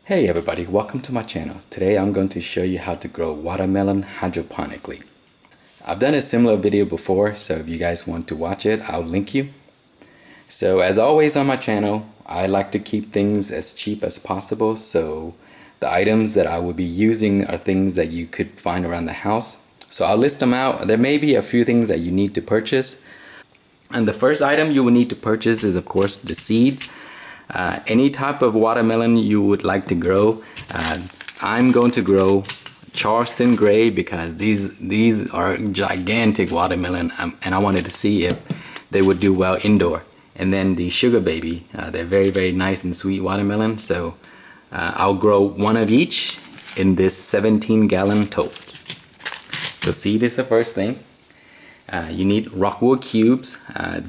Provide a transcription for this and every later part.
Hey everybody, welcome to my channel. Today I'm going to show you how to grow watermelon hydroponically. I've done a similar video before, so if you guys want to watch it, I'll link you. So as always on my channel, I like to keep things as cheap as possible, so the items that I will be using are things that you could find around the house. So I'll list them out. There may be a few things that you need to purchase. And the first item you will need to purchase is of course the seeds. Any type of watermelon you would like to grow. I'm going to grow Charleston Gray because these are gigantic watermelon, and I wanted to see if they would do well indoor. And then the Sugar Baby, they're very nice and sweet watermelon, so I'll grow one of each in this 17-gallon tote. So seed is the first thing. You need rockwood cubes.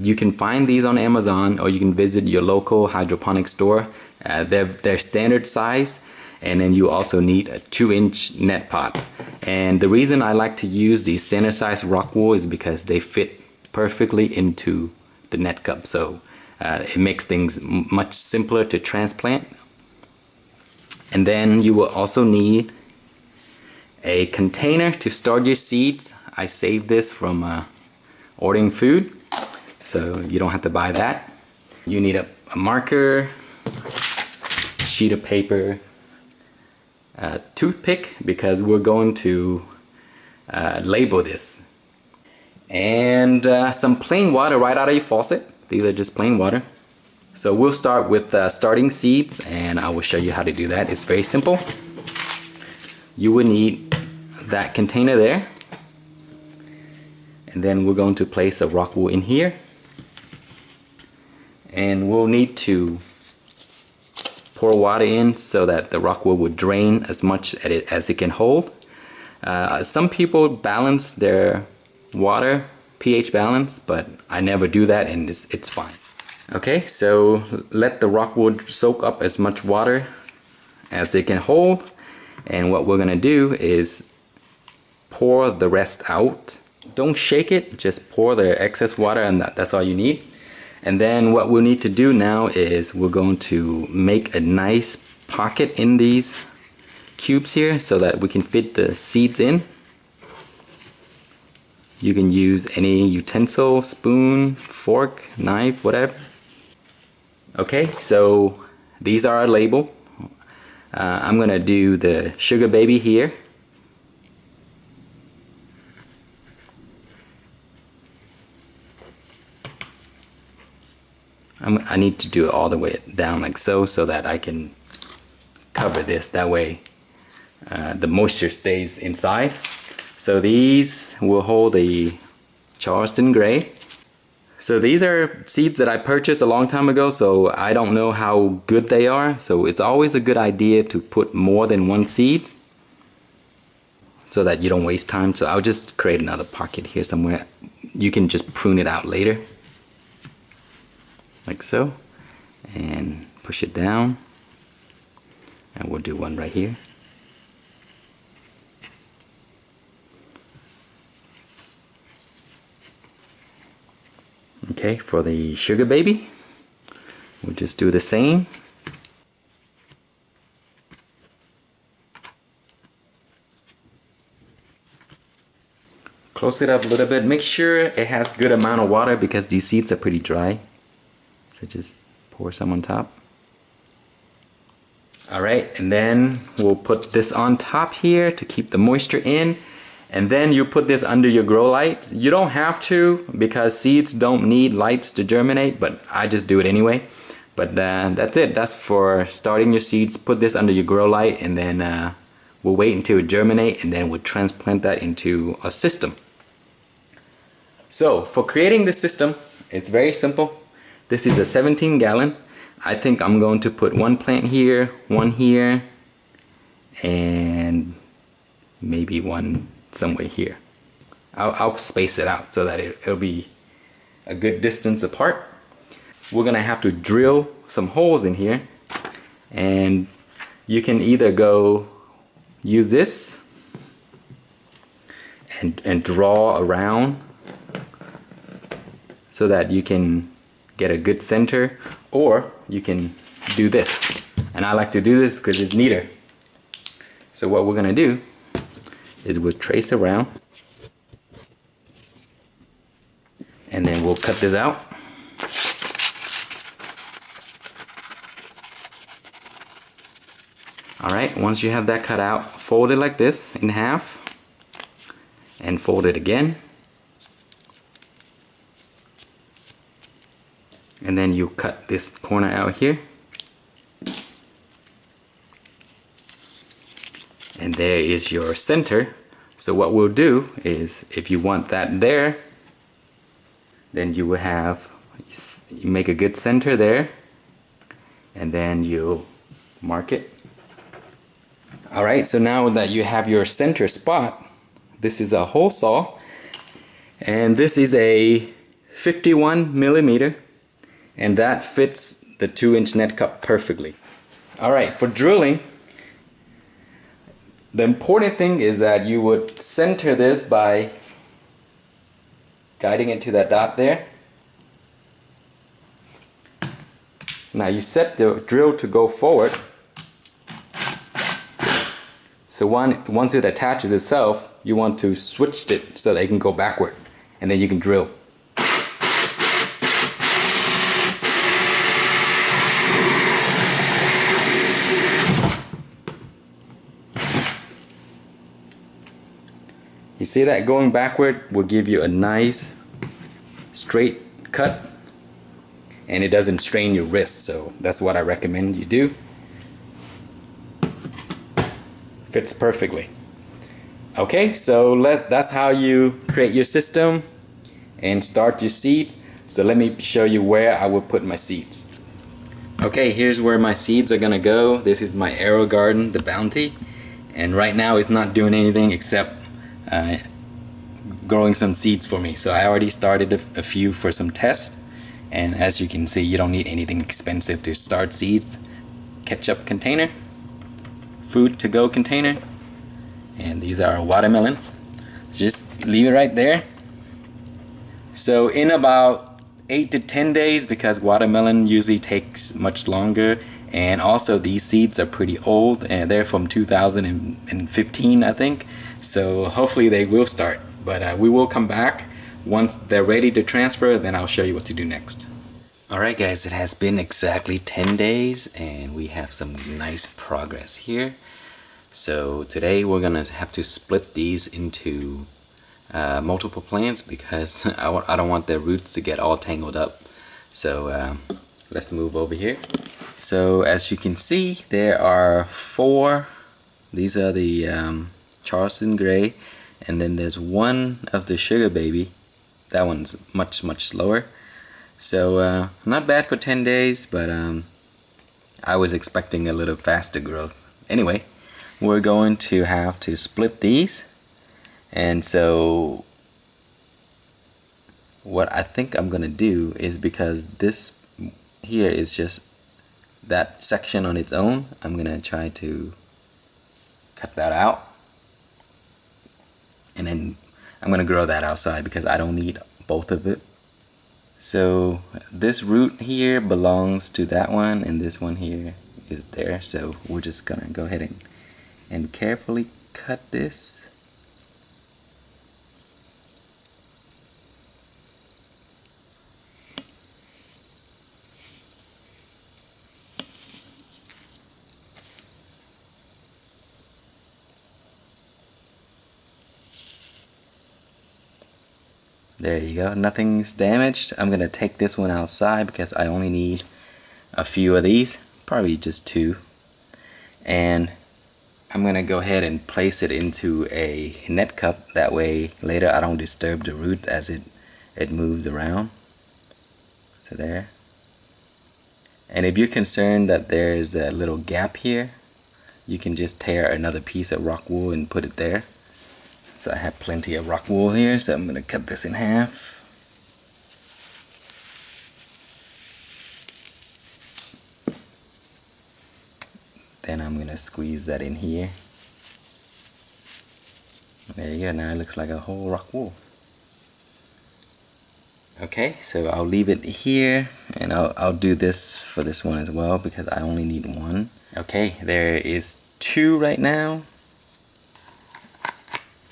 You can find these on Amazon, or you can visit your local hydroponic store. They're standard size, and then you also need a 2-inch net pot. And the reason I like to use these standard size rockwood is because they fit perfectly into the net cup, so it makes things much simpler to transplant. And then you will also need a container to store your seeds. I saved this from ordering food, so you don't have to buy that. You need a marker, sheet of paper, a toothpick because we're going to label this, and some plain water right out of your faucet. These are just plain water. So we'll start with starting seeds, and I will show you how to do that. It's very simple. You will need that container there, and then we're going to place a rockwool in here, and we'll need to pour water in so that the rockwool will drain as much as it can hold. Some people balance their water pH balance, but I never do that, and it's fine. Okay, so let the rockwool soak up as much water as it can hold, and what we're gonna do is pour the rest out. Don't shake it, just pour the excess water, and that's all you need. And then what we'll need to do now is we're going to make a nice pocket in these cubes here so that we can fit the seeds in. You can use any utensil, spoon, fork, knife, whatever. Okay, so these are our label. I'm gonna do the Sugar Baby here. I need to do it all the way down like so that I can cover this. That way the moisture stays inside. So these will hold the Charleston Gray. So these are seeds that I purchased a long time ago, so I don't know how good they are. So it's always a good idea to put more than one seed so that you don't waste time. So I'll just create another pocket here somewhere. You can just prune it out later, like so, and push it down, and we'll do one right here. Okay, for the Sugar Baby, we'll just do the same. Close it up a little bit. Make sure it has good amount of water because these seeds are pretty dry. So just pour some on top. Alright, and then we'll put this on top here to keep the moisture in. And then you put this under your grow lights. You don't have to because seeds don't need lights to germinate, but I just do it anyway. But that's it. That's for starting your seeds. Put this under your grow light, and then we'll wait until it germinates, and then we'll transplant that into a system. So for creating this system, it's very simple. This is a 17-gallon. I think I'm going to put one plant here, one here, and maybe one somewhere here. I'll space it out so that it'll be a good distance apart. We're gonna have to drill some holes in here, and you can either go use this and draw around so that you can get a good center, or you can do this. And I like to do this because it's neater. So what we're gonna do is we'll trace around, and then we'll cut this out. Alright, once you have that cut out, fold it like this in half, and fold it again. And then you cut this corner out here. And there is your center. So what we'll do is, if you want that there, then you will have, you make a good center there, and then you mark it. Alright, so now that you have your center spot, this is a hole saw, and this is a 51 millimeter, and that fits the 2-inch net cup perfectly. Alright, for drilling, the important thing is that you would center this by guiding it to that dot there. Now you set the drill to go forward. So once it attaches itself, you want to switch it so that it can go backward, and then you can drill. You see that going backward will give you a nice straight cut, and it doesn't strain your wrist, so that's what I recommend you do. Fits perfectly. Okay, so that's how you create your system and start your seeds. So let me show you where I will put my seeds. Okay, here's where my seeds are gonna go. This is my Arrow Garden, the Bounty, and right now it's not doing anything except growing some seeds for me. So I already started a few for some tests, and as you can see, you don't need anything expensive to start seeds. Ketchup container, food to go container, and these are watermelon. So just leave it right there. So in about 8 to 10 days, because watermelon usually takes much longer, and also these seeds are pretty old, and they're from 2015 I think, so hopefully they will start, but we will come back once they're ready to transfer. Then I'll show you what to do next. Alright guys, it has been exactly 10 days and we have some nice progress here. So today we're gonna have to split these into multiple plants because I don't want their roots to get all tangled up. So let's move over here. So as you can see, there are 4. These are the Charleston Gray, and then there's one of the Sugar Baby. That one's much slower. So not bad for 10 days, but I was expecting a little faster growth. Anyway, we're going to have to split these, and so what I think I'm gonna do is, because this here is just that section on its own, I'm gonna try to cut that out, and then I'm gonna grow that outside because I don't need both of it. So this root here belongs to that one, and this one here is there, so we're just gonna go ahead and carefully cut this. There you go, nothing's damaged. I'm gonna take this one outside because I only need a few of these, probably just 2. And I'm gonna go ahead and place it into a net cup. That way later I don't disturb the root as it moves around. So there. And if you're concerned that there's a little gap here, you can just tear another piece of rock wool and put it there. So I have plenty of rock wool here, so I'm going to cut this in half. Then I'm going to squeeze that in here. There you go, now it looks like a whole rock wool. Okay, so I'll leave it here, and I'll do this for this one as well because I only need one. Okay, there is 2 right now.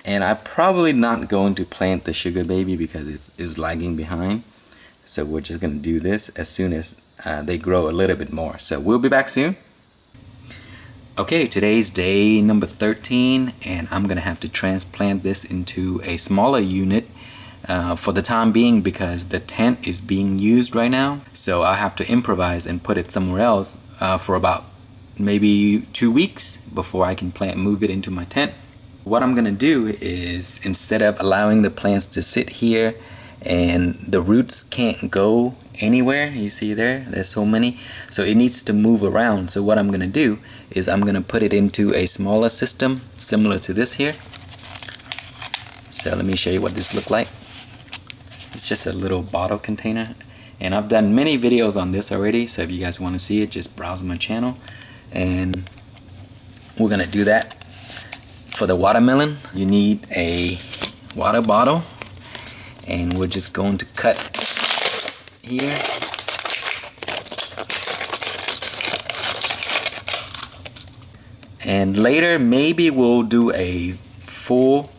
And I'm probably not going to plant the sugar baby because it's lagging behind. So we're just going to do this as soon as they grow a little bit more. So we'll be back soon. Okay, today's day number 13, and I'm going to have to transplant this into a smaller unit for the time being because the tent is being used right now. So I'll have to improvise and put it somewhere else for about maybe 2 weeks before I can move it into my tent. What I'm gonna do is, instead of allowing the plants to sit here and the roots can't go anywhere, you see there's so many, so it needs to move around. So what I'm gonna do is I'm gonna put it into a smaller system similar to this here. So let me show you what this looks like. It's just a little bottle container, and I've done many videos on this already, so if you guys want to see it, just browse my channel. And we're gonna do that. For the watermelon, you need a water bottle, and we're just going to cut here. And later, maybe we'll do a full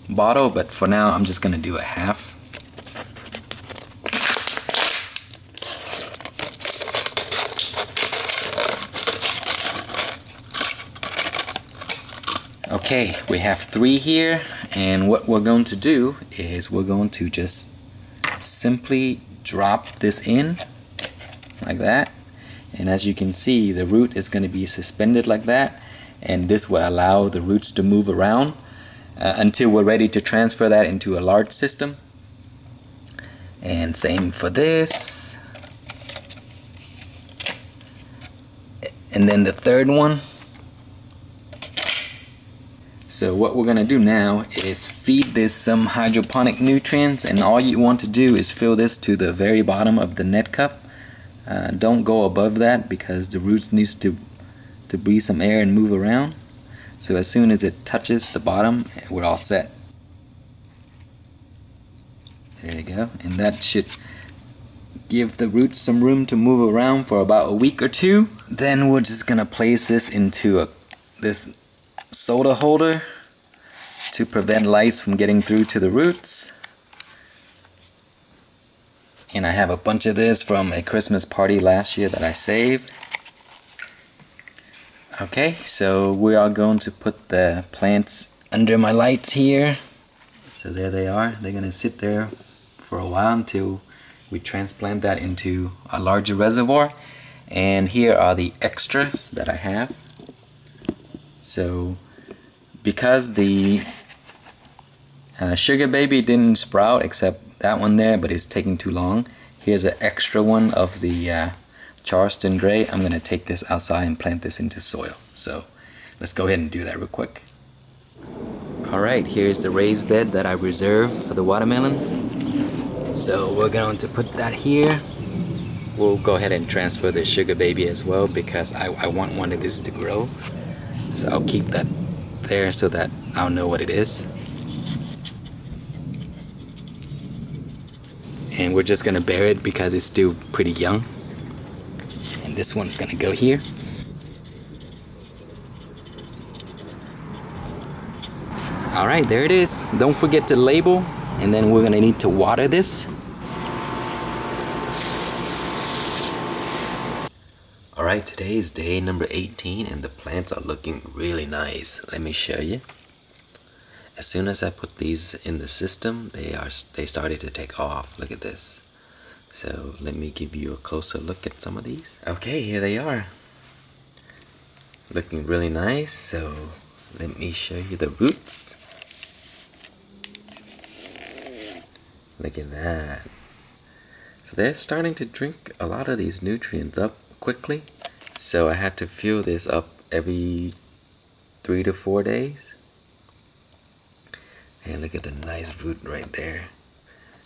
bottle, but for now, I'm just gonna do a half. Okay, we have 3 here, and what we're going to do is we're going to just simply drop this in like that, and as you can see, the root is going to be suspended like that, and this will allow the roots to move around until we're ready to transfer that into a large system. And same for this, and then the third one. So what we're gonna do now is feed this some hydroponic nutrients, and all you want to do is fill this to the very bottom of the net cup. Don't go above that because the roots needs to breathe some air and move around. So as soon as it touches the bottom, we're all set. There you go, and that should give the roots some room to move around for about a week or 2. Then we're just gonna place this into this soda holder to prevent lice from getting through to the roots. And I have a bunch of this from a Christmas party last year that I saved. Okay, so we are going to put the plants under my lights here. So there they are. They're gonna sit there for a while until we transplant that into a larger reservoir. And here are the extras that I have. So because the sugar baby didn't sprout except that one there, but it's taking too long, here's an extra one of the Charleston Gray. I'm gonna take this outside and plant this into soil. So let's go ahead and do that real quick. Alright, here's the raised bed that I reserved for the watermelon. So we're going to put that here. We'll go ahead and transfer the sugar baby as well because I want one of this to grow. So I'll keep that there so that I'll know what it is. And we're just gonna bury it because it's still pretty young. And this one's gonna go here. Alright, there it is. Don't forget to label, and then we're gonna need to water this. Alright, today is day number 18 and the plants are looking really nice. Let me show you. As soon as I put these in the system, they started to take off. Look at this. So let me give you a closer look at some of these. Okay, here they are. Looking really nice. So let me show you the roots. Look at that. So they're starting to drink a lot of these nutrients up quickly. So I had to fill this up every 3 to 4 days. And look at the nice root right there.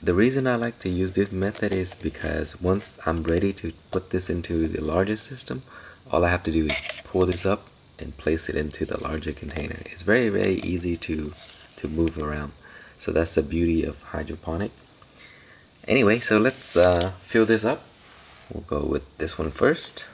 The reason I like to use this method is because once I'm ready to put this into the larger system, all I have to do is pull this up and place it into the larger container. It's very, very easy to move around. So that's the beauty of hydroponic. Anyway, so let's fill this up. We'll go with this one first.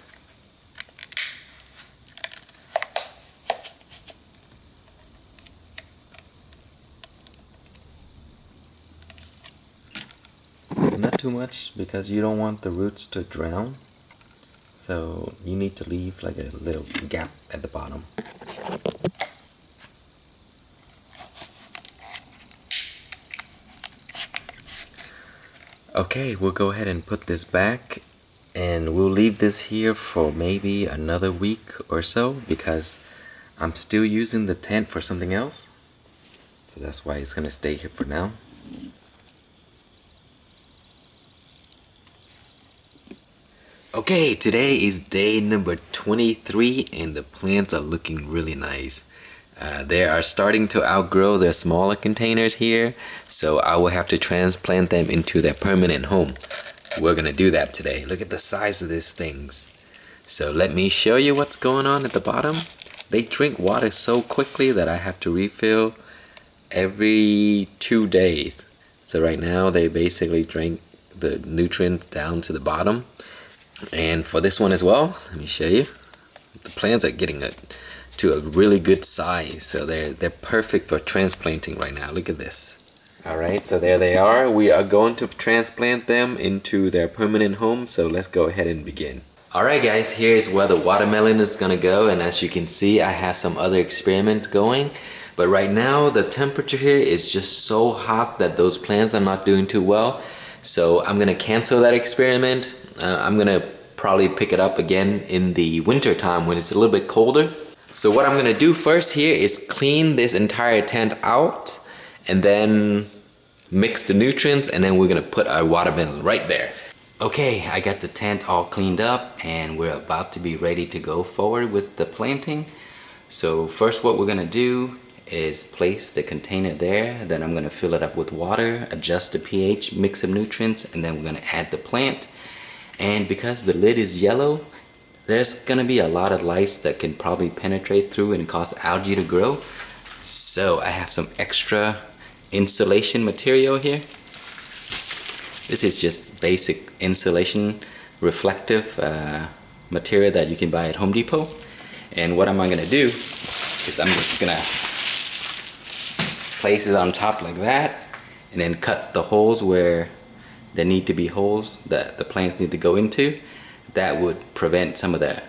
too much because you don't want the roots to drown. So you need to leave like a little gap at the bottom. Okay, we'll go ahead and put this back, and we'll leave this here for maybe another week or so because I'm still using the tent for something else. So that's why it's gonna stay here for now. Okay, today is day number 23 and the plants are looking really nice. They are starting to outgrow their smaller containers here, so I will have to transplant them into their permanent home. We're gonna do that today. Look at the size of these things. So let me show you what's going on at the bottom. They drink water so quickly that I have to refill every 2 days. So right now they basically drink the nutrients down to the bottom. And for this one as well, let me show you. The plants are getting to a really good size, so they're perfect for transplanting right now. Look at this. Alright, so there they are. We are going to transplant them into their permanent home, so let's go ahead and begin. Alright guys, here is where the watermelon is gonna go, and as you can see, I have some other experiments going. But right now, the temperature here is just so hot that those plants are not doing too well. So I'm gonna cancel that experiment. I'm gonna probably pick it up again in the winter time when it's a little bit colder. So what I'm gonna do first here is clean this entire tent out and then mix the nutrients, and then we're gonna put our watermelon right there. Okay, I got the tent all cleaned up and we're about to be ready to go forward with the planting. So first what we're gonna do is place the container there, then I'm gonna fill it up with water, adjust the pH, mix some nutrients, and then we're gonna add the plant. And because the lid is yellow, there's gonna be a lot of lights that can probably penetrate through and cause algae to grow. So I have some extra insulation material here. This is just basic insulation reflective material that you can buy at Home Depot. And what am I gonna do is I'm just gonna place it on top like that and then cut the holes where there need to be holes that the plants need to go into. That would prevent some of the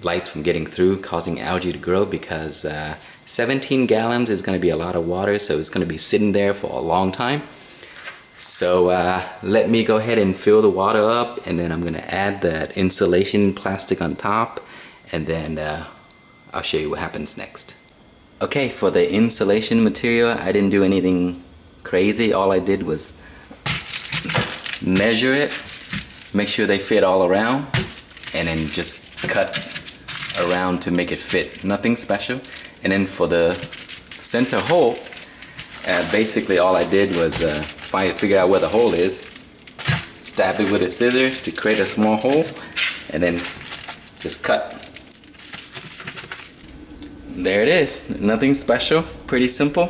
lights from getting through, causing algae to grow, because 17 gallons is going to be a lot of water, so it's going to be sitting there for a long time. So let me go ahead and fill the water up, and then I'm going to add that insulation plastic on top, and then I'll show you what happens next. Okay, for the insulation material, I didn't do anything crazy. All I did was measure it, make sure they fit all around, and then just cut around to make it fit. Nothing special. And then for the center hole, basically all I did was figure out where the hole is, stab it with a scissors to create a small hole, and then just cut. There it is. Nothing special, pretty simple.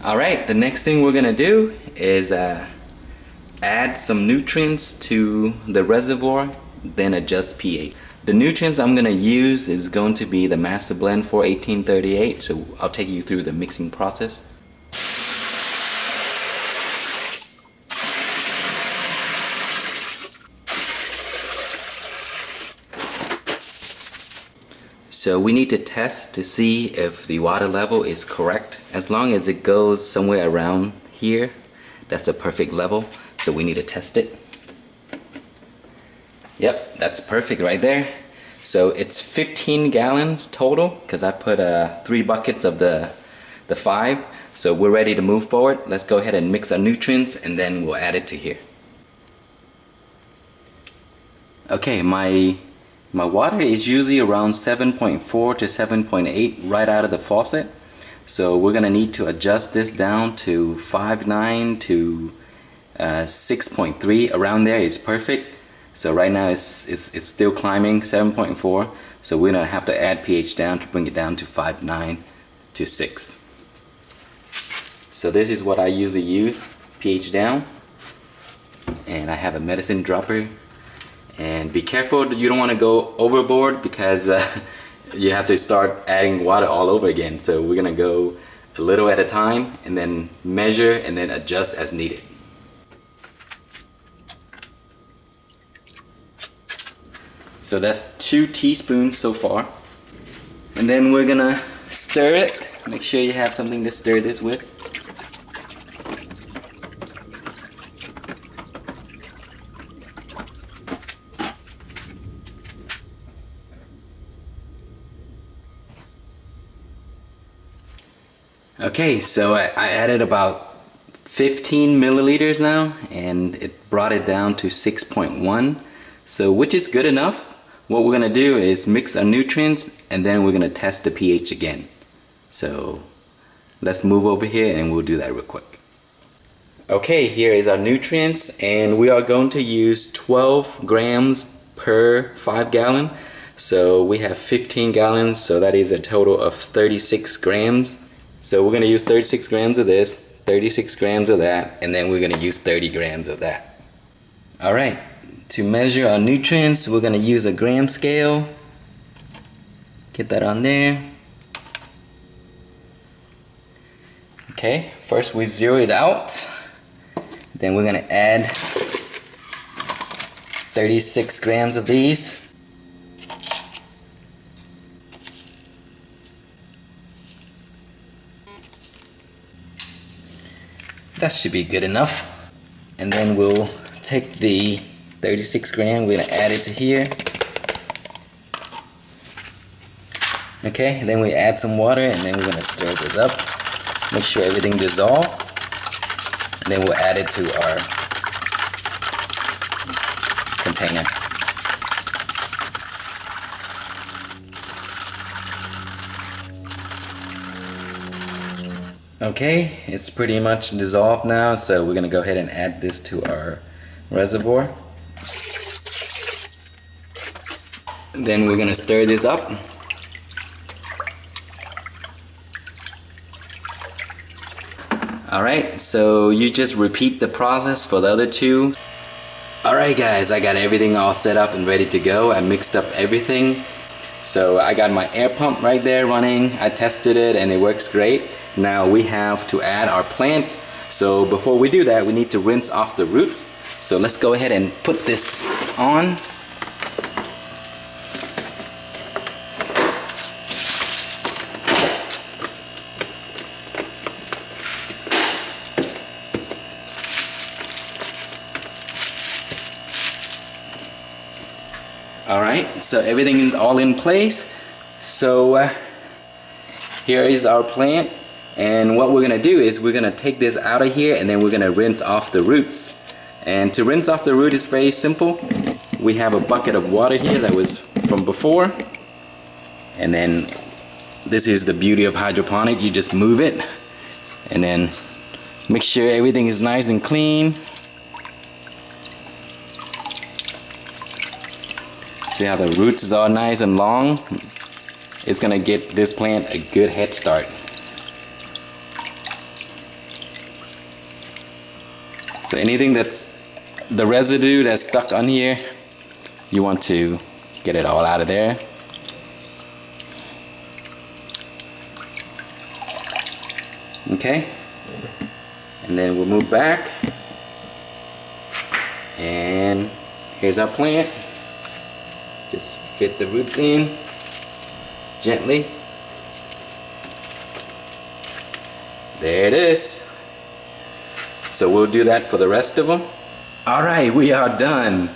Alright, the next thing we're gonna do is add some nutrients to the reservoir, then adjust pH. The nutrients I'm going to use is going to be the Masterblend for 1838, so I'll take you through the mixing process. So we need to test to see if the water level is correct. As long as it goes somewhere around here, that's a perfect level. So we need to test it. Yep, that's perfect right there. So it's 15 gallons total because I put 3 buckets of the 5. So we're ready to move forward. Let's go ahead and mix our nutrients and then we'll add it to here. Okay, my water is usually around 7.4 to 7.8 right out of the faucet. So we're gonna need to adjust this down to 5.9 to 6.3. Around there is perfect. So right now it's still climbing 7.4. So we're gonna have to add pH down to bring it down to 5.9 to 6. So this is what I usually use, pH down. And I have a medicine dropper. And be careful, you don't want to go overboard because you have to start adding water all over again. So we're gonna go a little at a time and then measure and then adjust as needed. So that's 2 teaspoons so far. And then we're gonna stir it. Make sure you have something to stir this with. Okay, so I added about 15 milliliters now, and it brought it down to 6.1, so which is good enough. What we're gonna do is mix our nutrients, and then we're gonna test the pH again. So let's move over here and we'll do that real quick. Okay, here is our nutrients, and we are going to use 12 grams per 5 gallon. So we have 15 gallons, so that is a total of 36 grams. So we're gonna use 36 grams of this, 36 grams of that, and then we're gonna use 30 grams of that. All right, to measure our nutrients, we're gonna use a gram scale. Get that on there. Okay, first we zero it out. Then we're gonna add 36 grams of these. That should be good enough. And then we'll take the 36 gram, we're gonna add it to here. Okay, then we add some water, and then we're gonna stir this up. Make sure everything dissolves. And then we'll add it to our container. Okay, it's pretty much dissolved now, so we're gonna go ahead and add this to our reservoir. Then we're gonna stir this up. Alright, so you just repeat the process for the other two. Alright guys, I got everything all set up and ready to go. I mixed up everything. So I got my air pump right there running. I tested it and it works great. Now we have to add our plants. So before we do that, we need to rinse off the roots. So let's go ahead and put this on. Alright, so everything is all in place. So here is our plant. And what we're gonna do is we're gonna take this out of here, and then we're gonna rinse off the roots. And to rinse off the root is very simple. We have a bucket of water here that was from before. And then this is the beauty of hydroponic. You just move it and then make sure everything is nice and clean. See how the roots is all nice and long? It's gonna get this plant a good head start. So anything that's the residue that's stuck on here, you want to get it all out of there. Okay, and then we'll move back, and here's our plant. Just fit the roots in gently. There it is. So we'll do that for the rest of them. Alright, we are done.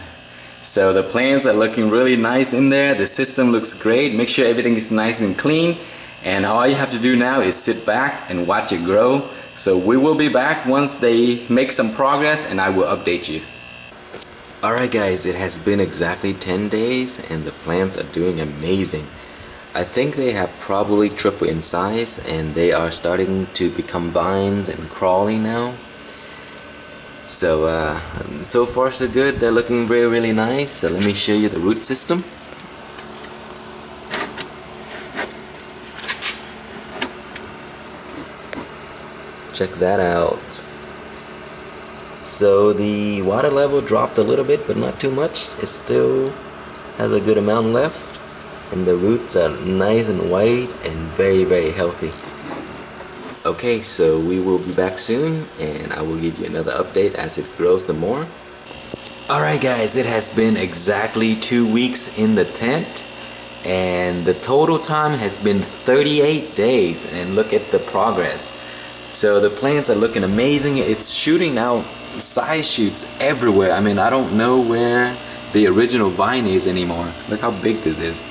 So the plants are looking really nice in there. The system looks great. Make sure everything is nice and clean. And all you have to do now is sit back and watch it grow. So we will be back once they make some progress, and I will update you. Alright guys, it has been exactly 10 days and the plants are doing amazing. I think they have probably tripled in size, and they are starting to become vines and crawling now. So so far so good. They're looking really nice. So let me show you the root system. Check that out. So the water level dropped a little bit, but not too much. It still has a good amount left, and the roots are nice and white and very healthy. Okay, so we will be back soon, and I will give you another update as it grows some more. Alright guys, it has been exactly 2 weeks in the tent, and the total time has been 38 days, and look at the progress. So the plants are looking amazing. It's shooting out side shoots everywhere. I mean, I don't know where the original vine is anymore. Look how big this is.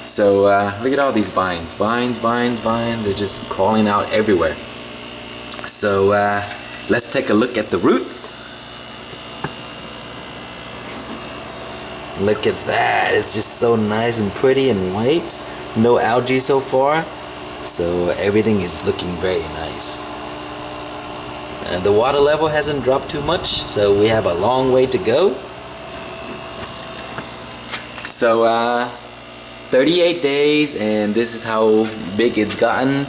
So look at all these vines. Vines, they're just crawling out everywhere. So let's take a look at the roots. Look at that, it's just so nice and pretty and white. No algae so far, so everything is looking very nice. The water level hasn't dropped too much, so we have a long way to go. So 38 days, and this is how big it's gotten.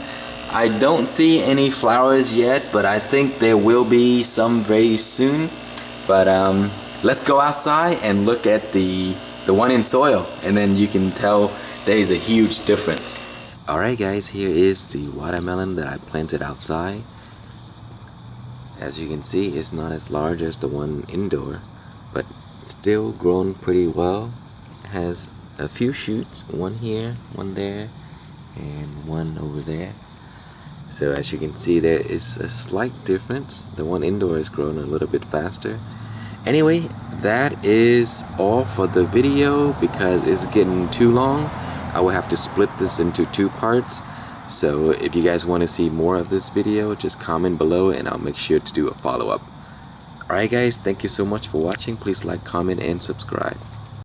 I don't see any flowers yet, but I think there will be some very soon. But let's go outside and look at the one in soil, and then you can tell there is a huge difference. Alright guys, here is the watermelon that I planted outside. As you can see, it's not as large as the one indoor, but still grown pretty well. It has a few shoots, one here, one there, and one over there. So as you can see, there is a slight difference. The one indoor is growing a little bit faster. Anyway, that is all for the video because it's getting too long. I will have to split this into 2 parts. So if you guys want to see more of this video, just comment below and I'll make sure to do a follow-up. Alright guys, thank you so much for watching. Please like, comment, and subscribe.